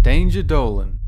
Danger Dolan.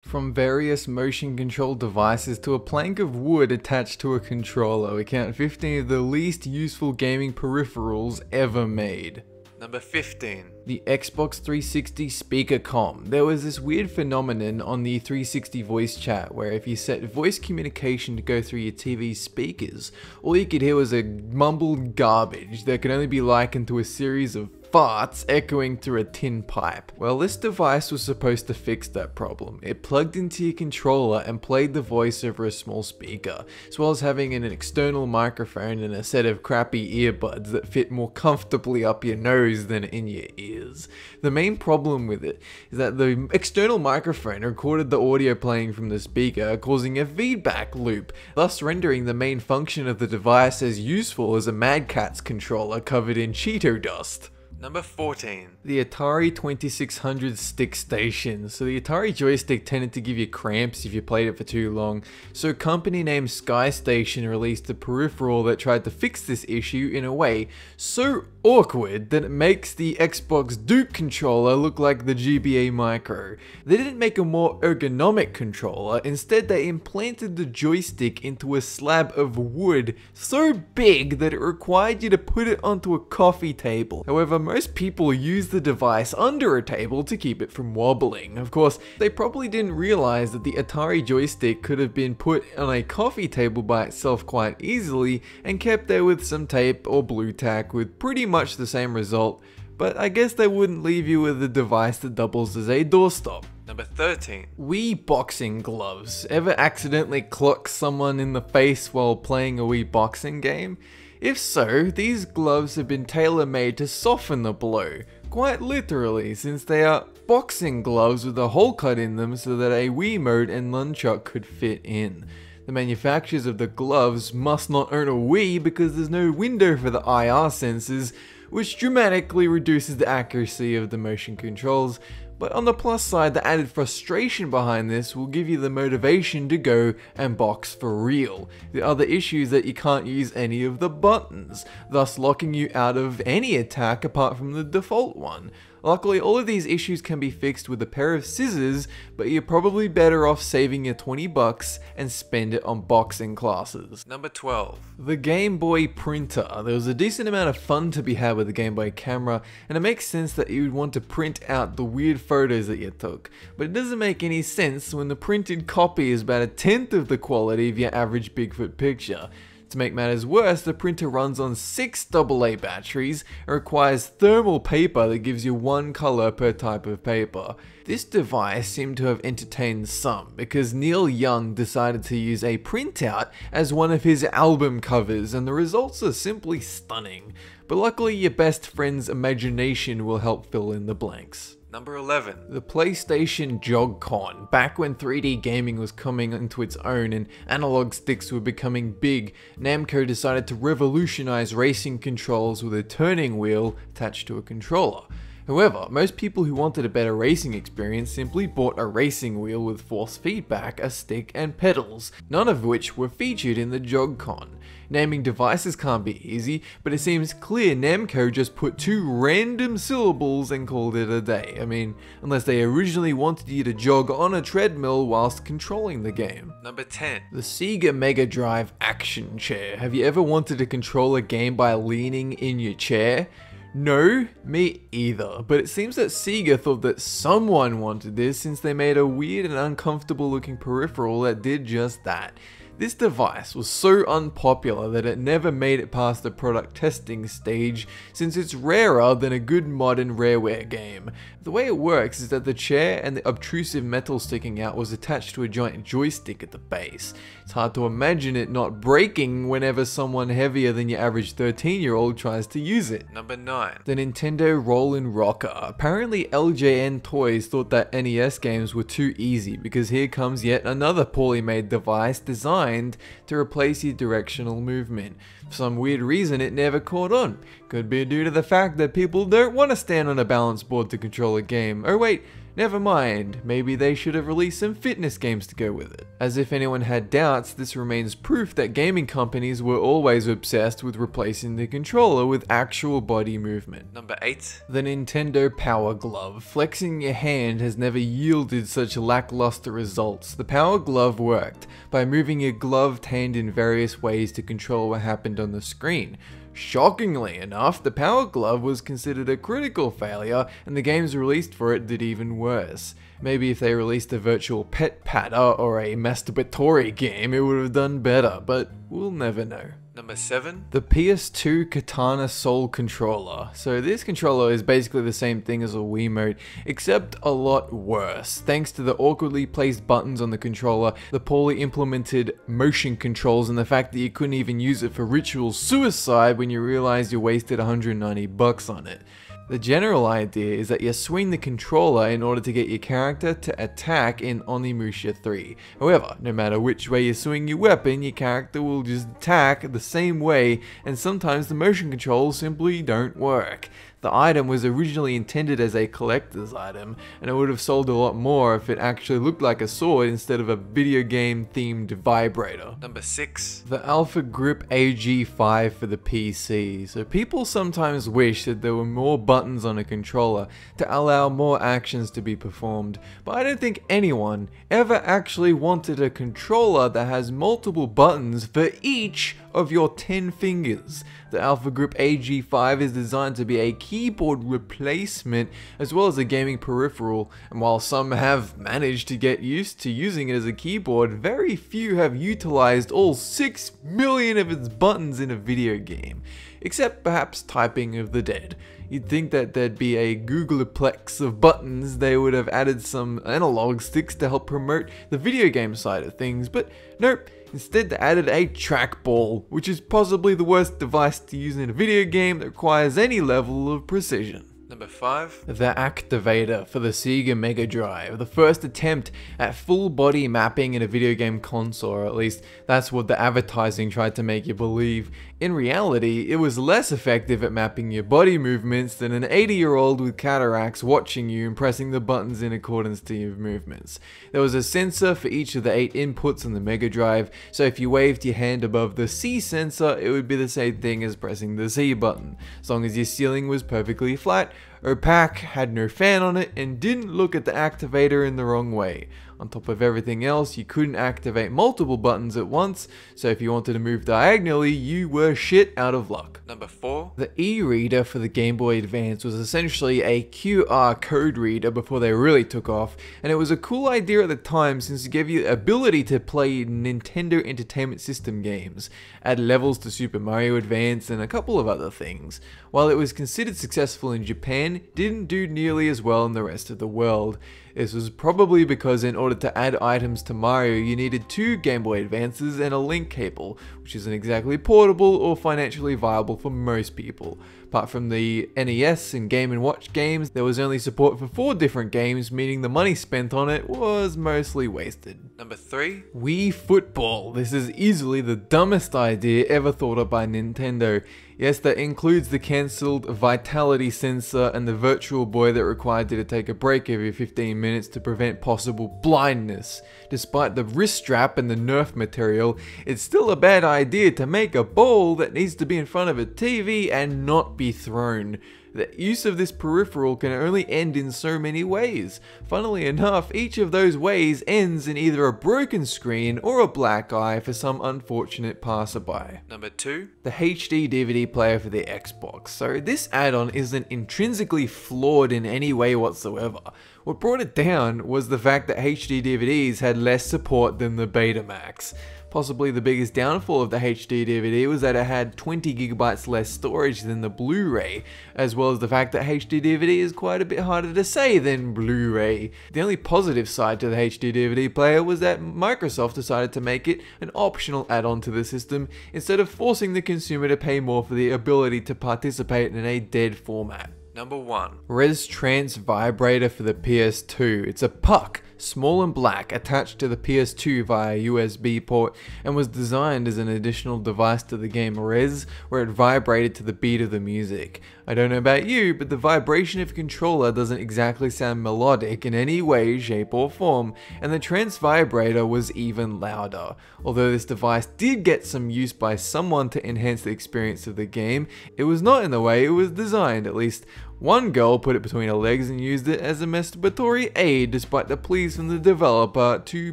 From various motion control devices to a plank of wood attached to a controller, we count 15 of the least useful gaming peripherals ever made. Number 15. The Xbox 360 speaker comm. There was this weird phenomenon on the 360 voice chat where if you set voice communication to go through your TV's speakers, all you could hear was a mumbled garbage that could only be likened to a series of farts echoing through a tin pipe. Well, this device was supposed to fix that problem. It plugged into your controller and played the voice over a small speaker, as well as having an external microphone and a set of crappy earbuds that fit more comfortably up your nose than in your ears. The main problem with it is that the external microphone recorded the audio playing from the speaker, causing a feedback loop, thus rendering the main function of the device as useful as a Mad Catz controller covered in Cheeto dust. Number 14. The Atari 2600 stick station. So the Atari joystick tended to give you cramps if you played it for too long, so a company named SkyStation released a peripheral that tried to fix this issue in a way so awkward that it makes the Xbox Duke controller look like the GBA Micro. They didn't make a more ergonomic controller, instead they implanted the joystick into a slab of wood so big that it required you to put it onto a coffee table. However, most people use the device under a table to keep it from wobbling. Of course, they probably didn't realize that the Atari joystick could have been put on a coffee table by itself quite easily and kept there with some tape or blue tack with pretty much the same result, but I guess they wouldn't leave you with a device that doubles as a doorstop. Number 13. Wii boxing gloves. Ever accidentally clock someone in the face while playing a Wii boxing game? If so, these gloves have been tailor-made to soften the blow, quite literally, since they are boxing gloves with a hole cut in them so that a Wiimote and nunchuck could fit in. The manufacturers of the gloves must not own a Wii because there's no window for the IR sensors, which dramatically reduces the accuracy of the motion controls. But on the plus side, the added frustration behind this will give you the motivation to go and box for real. The other issue is that you can't use any of the buttons, thus locking you out of any attack apart from the default one. Luckily, all of these issues can be fixed with a pair of scissors, but you're probably better off saving your 20 bucks and spend it on boxing classes. Number 12. The Gameboy Printer. There was a decent amount of fun to be had with the Game Boy camera, and it makes sense that you would want to print out the weird photos that you took, but it doesn't make any sense when the printed copy is about 1/10 of the quality of your average Bigfoot picture. To make matters worse, the printer runs on 6 AA batteries and requires thermal paper that gives you one color per type of paper. This device seemed to have entertained some, because Neil Young decided to use a printout as one of his album covers, and the results are simply stunning. But luckily your best friend's imagination will help fill in the blanks. Number 11. The PlayStation JogCon. Back when 3D gaming was coming into its own and analog sticks were becoming big, Namco decided to revolutionize racing controls with a turning wheel attached to a controller. However, most people who wanted a better racing experience simply bought a racing wheel with force feedback, a stick, and pedals, none of which were featured in the JogCon. Naming devices can't be easy, but it seems clear Namco just put 2 random syllables and called it a day. I mean, unless they originally wanted you to jog on a treadmill whilst controlling the game. Number 10. The Sega Mega Drive Action Chair. Have you ever wanted to control a game by leaning in your chair? No, me either, but it seems that Sega thought that someone wanted this since they made a weird and uncomfortable looking peripheral that did just that. This device was so unpopular that it never made it past the product testing stage, since it's rarer than a good modern rareware game. The way it works is that the chair and the obtrusive metal sticking out was attached to a giant joystick at the base. It's hard to imagine it not breaking whenever someone heavier than your average 13-year-old tries to use it. Number 9. The Nintendo Rollin rocker. Apparently LJN Toys thought that NES games were too easy, because here comes yet another poorly made device designed to replace your directional movement. For some weird reason it never caught on. Could be due to the fact that people don't want to stand on a balance board to control a game. Oh wait, Never mind, maybe they should have released some fitness games to go with it. As if anyone had doubts, this remains proof that gaming companies were always obsessed with replacing the controller with actual body movement. Number 8. The Nintendo Power Glove. Flexing your hand has never yielded such lackluster results. The Power Glove worked by moving your gloved hand in various ways to control what happened on the screen. Shockingly enough, the Power Glove was considered a critical failure, and the games released for it did even worse. Maybe if they released a virtual pet patter or a masturbatory game, it would have done better, but we'll never know. Number 7. The PS2 Katana Sole controller. So this controller is basically the same thing as a Wiimote, except a lot worse. Thanks to the awkwardly placed buttons on the controller, the poorly implemented motion controls, and the fact that you couldn't even use it for ritual suicide when you realized you wasted $190 on it. The general idea is that you swing the controller in order to get your character to attack in Onimusha 3. However, no matter which way you swing your weapon, your character will just attack the same way, and sometimes the motion controls simply don't work. The item was originally intended as a collector's item, and it would have sold a lot more if it actually looked like a sword instead of a video game themed vibrator. Number 6. The Alpha Grip AG5 for the PC. So people sometimes wish that there were more buttons on a controller to allow more actions to be performed, but I don't think anyone ever actually wanted a controller that has multiple buttons for each of your 10 fingers. The Alpha Grip AG5 is designed to be a keyboard replacement as well as a gaming peripheral, and while some have managed to get used to using it as a keyboard, very few have utilized all 6 million of its buttons in a video game, except perhaps Typing of the Dead. You'd think that there'd be a Googleplex of buttons, they would have added some analog sticks to help promote the video game side of things, but nope. Instead, they added a trackball, which is possibly the worst device to use in a video game that requires any level of precision. Number 5. The Activator for the Sega Mega Drive, the first attempt at full body mapping in a video game console, or at least that's what the advertising tried to make you believe. In reality, it was less effective at mapping your body movements than an 80-year-old with cataracts watching you and pressing the buttons in accordance to your movements. There was a sensor for each of the 8 inputs on the Mega Drive, so if you waved your hand above the C sensor, it would be the same thing as pressing the C button, as long as your ceiling was perfectly flat, opaque, had no fan on it, and didn't look at the activator in the wrong way. On top of everything else, you couldn't activate multiple buttons at once, so if you wanted to move diagonally, you were shit out of luck. Number 4. The Ereader for the Game Boy Advance was essentially a QR code reader before they really took off, and it was a cool idea at the time since it gave you the ability to play Nintendo Entertainment System games, add levels to Super Mario Advance, and a couple of other things. While it was considered successful in Japan, it didn't do nearly as well in the rest of the world. This was probably because in order to add items to Mario, you needed 2 Game Boy Advances and a link cable, which isn't exactly portable or financially viable for most people. Apart from the NES and Game & Watch games, there was only support for 4 different games, meaning the money spent on it was mostly wasted. Number 3. Wii Football. This is easily the dumbest idea ever thought of by Nintendo. Yes, that includes the cancelled Vitality sensor and the Virtual Boy that required you to take a break every 15 minutes to prevent possible blindness. Despite the wrist strap and the Nerf material, it's still a bad idea to make a ball that needs to be in front of a TV and not be thrown. The use of this peripheral can only end in so many ways. Funnily enough, each of those ways ends in either a broken screen or a black eye for some unfortunate passerby. Number 2. The HD DVD player for the Xbox. So this add-on isn't intrinsically flawed in any way whatsoever. What brought it down was the fact that HD DVDs had less support than the Betamax. Possibly the biggest downfall of the HD DVD was that it had 20 gigabytes less storage than the Blu-ray, as well as the fact that HD DVD is quite a bit harder to say than Blu-ray. The only positive side to the HD DVD player was that Microsoft decided to make it an optional add-on to the system instead of forcing the consumer to pay more for the ability to participate in a dead format. Number 1. Res Trance Vibrator for the PS2. It's a puck small and black, attached to the PS2 via USB port, and was designed as an additional device to the game Res, where it vibrated to the beat of the music. I don't know about you, but the vibration of a controller doesn't exactly sound melodic in any way, shape or form, and the trance vibrator was even louder. Although this device did get some use by someone to enhance the experience of the game, it was not in the way it was designed. At least one girl put it between her legs and used it as a masturbatory aid despite the pleas from the developer to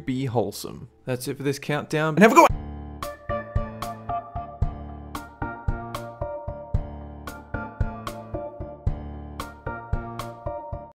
be wholesome. That's it for this countdown, and have a good one!